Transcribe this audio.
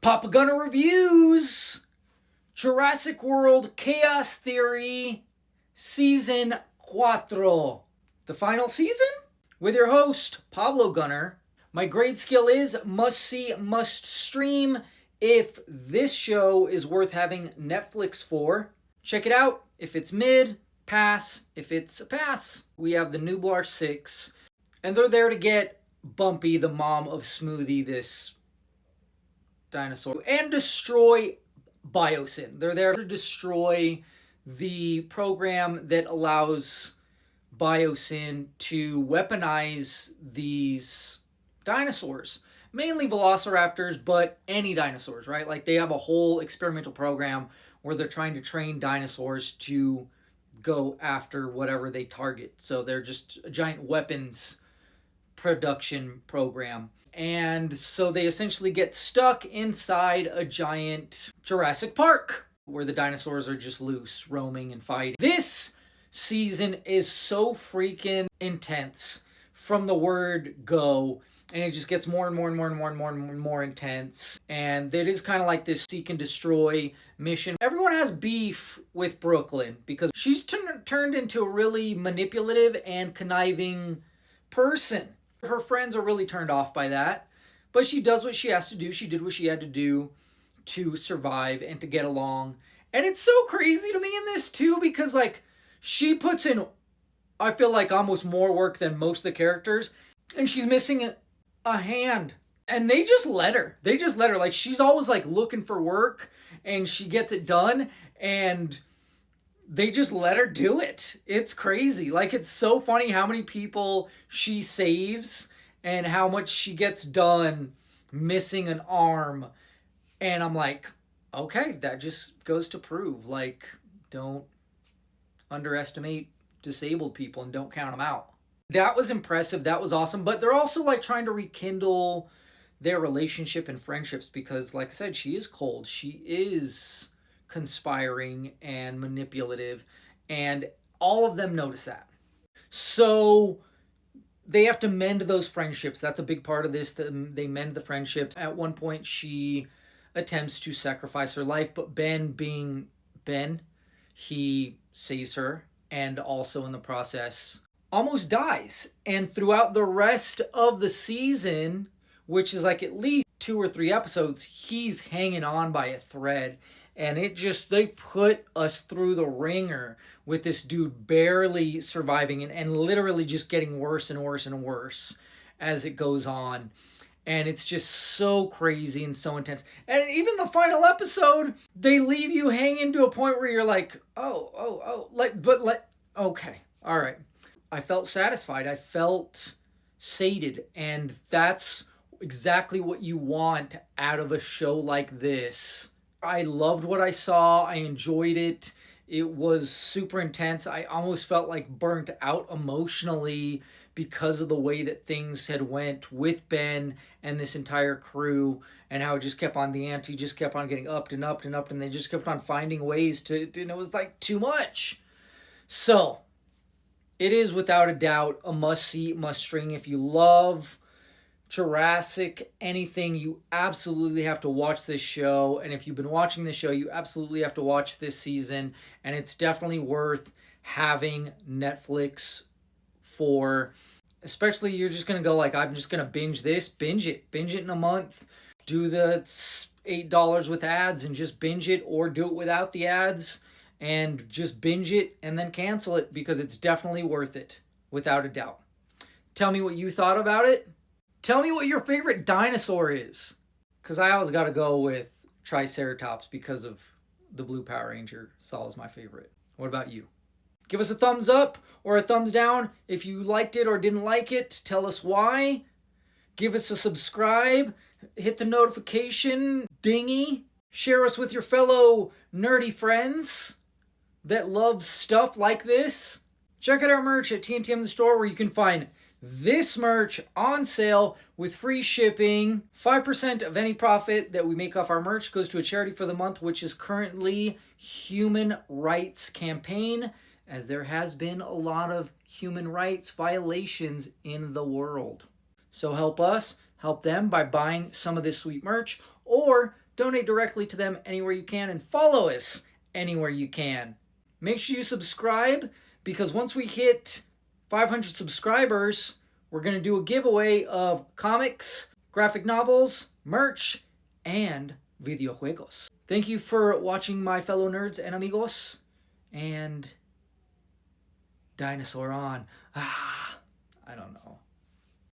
Papa Gunner reviews Jurassic World Chaos Theory Season 4, the final season, with your host, Pablo Gunner. My grade scale is must see, must stream. If this show is worth having Netflix for, check it out. If it's mid, pass. If it's a pass, we have the Nublar 6. And they're there to get Bumpy, the mom of Smoothie, this dinosaur, and destroy Biosyn. They're there to destroy the program that allows Biosyn to weaponize these dinosaurs. Mainly velociraptors, but any dinosaurs, right? Like, they have a whole experimental program where they're trying to train dinosaurs to go after whatever they target. So they're just a giant weapons production program. And so they essentially get stuck inside a giant Jurassic Park where the dinosaurs are just loose, roaming and fighting. This season is so freaking intense from the word go, and it just gets more and more intense. And it is kind of like this seek and destroy mission. Everyone has beef with Brooklyn because she's turned into a really manipulative and conniving person. Her friends are really turned off by that, but she does what she has to do. She did what she had to do to survive and to get along. And it's so crazy to me in this too, because like, she puts in, I feel like, almost more work than most of the characters, and she's missing a hand. And they just let her. Like, she's always like looking for work and she gets it done, and they just let her do it. It's crazy. Like, it's so funny how many people she saves and how much she gets done missing an arm. And I'm like, okay, that just goes to prove, like, don't underestimate disabled people and don't count them out. That was impressive. That was awesome. But they're also like trying to rekindle their relationship and friendships because, like I said, she is cold. She is conspiring and manipulative, and all of them notice that. So they have to mend those friendships. That's a big part of this. They mend the friendships. At one point, she attempts to sacrifice her life, but Ben, being Ben, he saves her, and also in the process almost dies. And throughout the rest of the season, which is like at least 2 or 3 episodes, he's hanging on by a thread. And they put us through the ringer with this dude barely surviving and literally just getting worse and worse and worse as it goes on. And it's just so crazy and so intense. And even the final episode, they leave you hanging to a point where you're like, okay, all right. I felt satisfied. I felt sated. And that's exactly what you want out of a show like this. I loved what I saw. I enjoyed it. It was super intense. I almost felt like burnt out emotionally because of the way that things had went with Ben and this entire crew, and how it just kept on, the ante just kept on getting upped and upped and upped, and they just kept on finding ways to, and it was like too much. So it is without a doubt a must-see, must-stream. If you love Jurassic, anything, you absolutely have to watch this show. And if you've been watching this show, you absolutely have to watch this season. And it's definitely worth having Netflix for. Especially, you're just going to go like, I'm just going to binge this. Binge it in a month. Do the $8 with ads and just binge it, or do it without the ads and just binge it and then cancel it, because it's definitely worth it, without a doubt. Tell me what you thought about it. Tell me what your favorite dinosaur is, because I always got to go with Triceratops because of the Blue Power Ranger. It's always my favorite. What about you? Give us a thumbs up or a thumbs down if you liked it or didn't like it. Tell us why. Give us a subscribe. Hit the notification dingy. Share us with your fellow nerdy friends that love stuff like this. Check out our merch at TNTM The Store, where you can find this merch on sale with free shipping. 5% of any profit that we make off our merch goes to a charity for the month, which is currently Human Rights Campaign, as there has been a lot of human rights violations in the world. So help us, help them by buying some of this sweet merch, or donate directly to them anywhere you can, and follow us anywhere you can. Make sure you subscribe, because once we hit 500 subscribers, we're going to do a giveaway of comics, graphic novels, merch, and videojuegos. Thank you for watching, my fellow nerds and amigos, and dinosaur on. I don't know.